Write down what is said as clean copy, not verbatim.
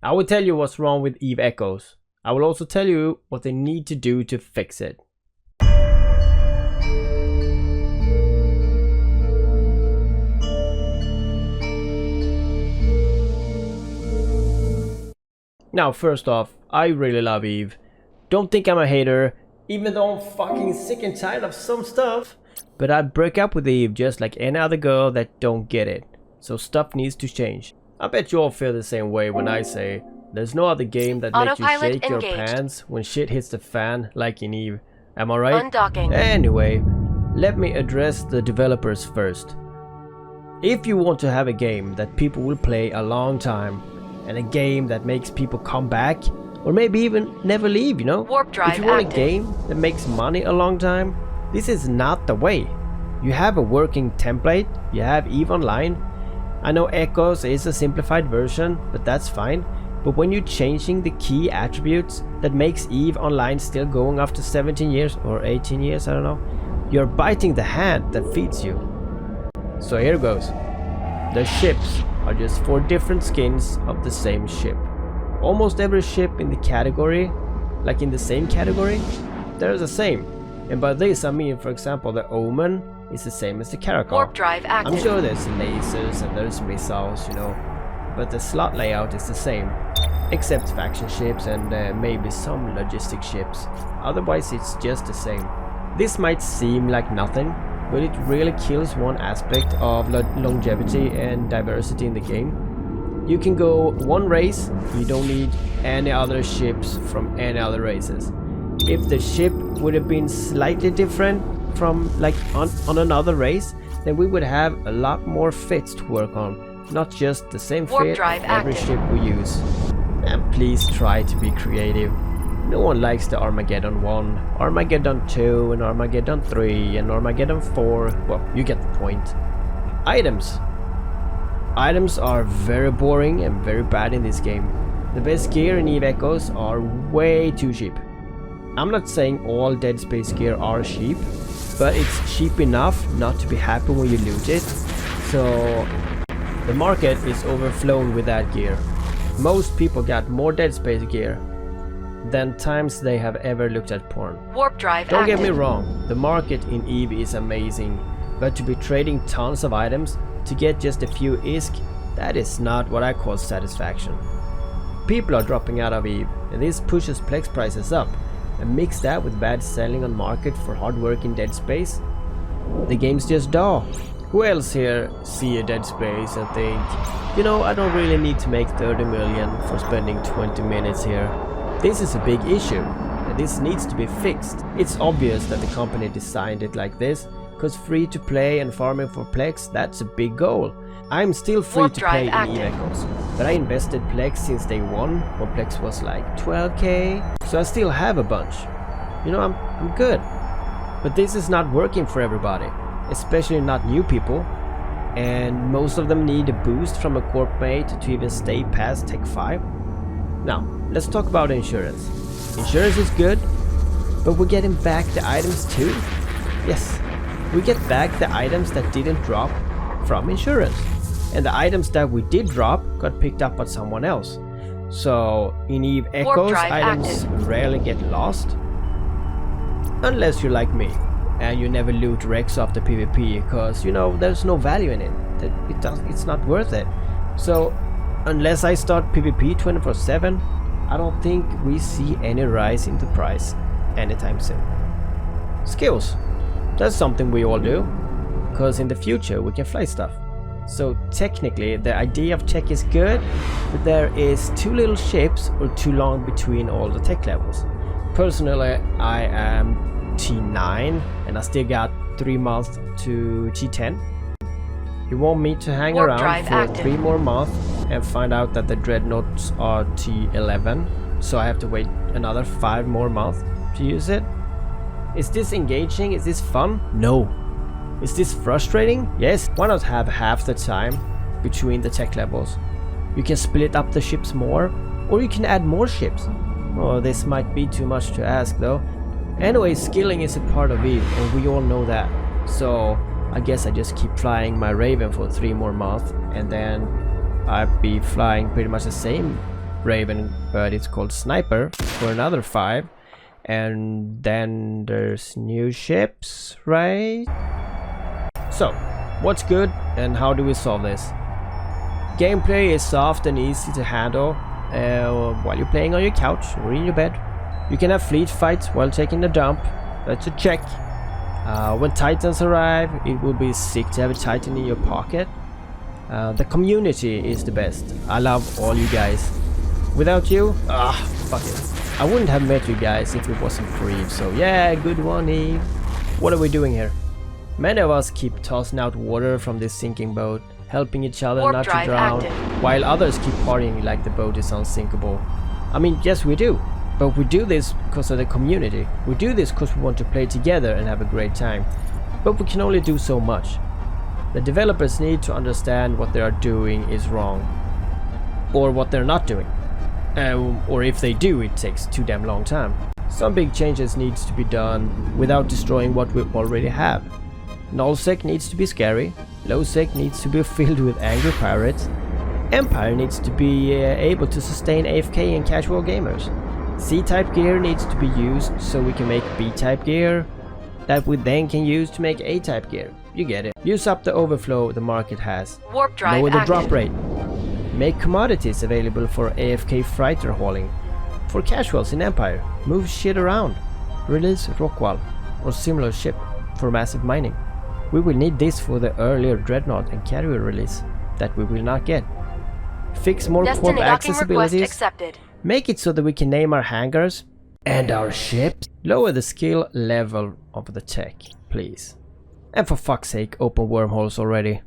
I will tell you what's wrong with Eve Echoes. I will also tell you what they need to do to fix it. Now, first off, I really love Eve. Don't think I'm a hater, even though I'm fucking sick and tired of some stuff. But I'd break up with Eve just like any other girl that don't get it. So stuff needs to change. I bet you all feel the same way when I say there's no other game that makes you shake your pants when shit hits the fan like in Eve. Am I right? Undocking. Anyway, let me address the developers first. If you want to have a game that people will play a long time, and a game that makes people come back, or maybe even never leave, you know? Warp drive if you want active. a game that makes money a long time, this is not the way. You have a working template, you have EVE Online. I know Echoes is a simplified version, but that's fine. But when you're changing the key attributes that makes EVE Online still going after 17 years or 18 years, I don't know, you're biting the hand that feeds you. So here goes. The ships are just 4 different skins of the same ship. Almost every ship in the category, like in the same category, they're the same. And by this I mean, for example, the Omen is the same as the Caracal. Warp drive active. I'm sure there's lasers and there's missiles, you know, but the slot layout is the same, except faction ships and maybe some logistic ships. Otherwise it's just the same. This might seem like nothing, but it really kills one aspect of longevity and diversity in the game. You can go one race, you don't need any other ships from any other races. If the ship would have been slightly different from like on another race, then we would have a lot more fits to work on, not just the same Warp fit drive of every active. ship we use. And please try to be creative. No one likes the Armageddon 1, Armageddon 2, and Armageddon 3, and Armageddon 4. Well, you get the point. Items. Items are very boring and very bad in this game. The best gear in EVE Echoes are way too cheap. I'm not saying all Dead Space gear are cheap, but it's cheap enough not to be happy when you loot it. So the market is overflowing with that gear. Most people got more Dead Space gear than times they have ever looked at porn. Warp drive Don't active. get me wrong, the market in EVE is amazing, but to be trading tons of items to get just a few ISK, that is not what I call satisfaction. People are dropping out of EVE, and this pushes Plex prices up, and mix that with bad selling on market for hard work in Dead Space, the game's just dull. Who else here see a Dead Space and think, you know, I don't really need to make 30 million for spending 20 minutes here. This is a big issue, and this needs to be fixed. It's obvious that the company designed it like this, because free to play and farming for Plex, that's a big goal. I'm still free Warp to drive play in active. EVE Echoes, but I invested Plex since day one, when Plex was like 12k, so I still have a bunch. You know, I'm good. But this is not working for everybody, especially not new people, and most of them need a boost from a corp mate to even stay past Tech 5. Now, let's talk about insurance. Insurance is good, but we're getting back the items too? Yes, we get back the items that didn't drop from insurance. And the items that we did drop got picked up by someone else. So, in EVE Echoes, drive items rarely get lost. Unless you're like me, and you never loot Rex after PvP, because, you know, there's no value in it. It's not worth it. So, unless I start PvP 24/7, I don't think we see any rise in the price anytime soon. Skills. That's something we all do, because in the future we can fly stuff. So technically the idea of tech is good, but there is too little ships or too long between all the tech levels. Personally, I am T9 and I still got 3 months to T10. You want me to hang Warp around drive for active. 3 more months and find out that the dreadnoughts are T11, so I have to wait another 5 more months to use it? Is this engaging? Is this fun? No. Is this frustrating? Yes. Why not have half the time between the tech levels? You can split up the ships more, or you can add more ships. Oh, this might be too much to ask though. Anyway, skilling is a part of EVE, and we all know that. So I guess I just keep flying my Raven for 3 more months, and then I'd be flying pretty much the same Raven, but it's called Sniper for another 5. And then there's new ships, right? So, what's good and how do we solve this? Gameplay is soft and easy to handle while you're playing on your couch or in your bed. You can have fleet fights while taking a dump. That's a check. When Titans arrive, it will be sick to have a Titan in your pocket. The community is the best. I love all you guys. Without you, fuck it. I wouldn't have met you guys if it wasn't for Eve, so yeah, good one, Eve. What are we doing here? Many of us keep tossing out water from this sinking boat, helping each other Warp not to drive drown, active. while others keep partying like the boat is unsinkable. I mean, yes we do, but we do this because of the community. We do this because we want to play together and have a great time, but we can only do so much. The developers need to understand what they are doing is wrong, or what they're not doing. Or if they do, it takes too damn long time. Some big changes needs to be done without destroying what we already have. Nullsec needs to be scary, Lowsec needs to be filled with angry pirates, Empire needs to be able to sustain AFK and casual gamers. C-type gear needs to be used so we can make B-type gear that we then can use to make A-type gear. You get it. Use up the overflow the market has. Warp drive Lower the active. drop rate. Make commodities available for AFK freighter hauling. For casuals in Empire, move shit around. Release Rockwall or similar ship for massive mining. We will need this for the earlier Dreadnought and Carrier release that we will not get. Fix more Destiny corp docking request accessibilities. accepted. Make it so that we can name our hangars and our ships. Lower the skill level of the tech, please. And for fuck's sake, open wormholes already.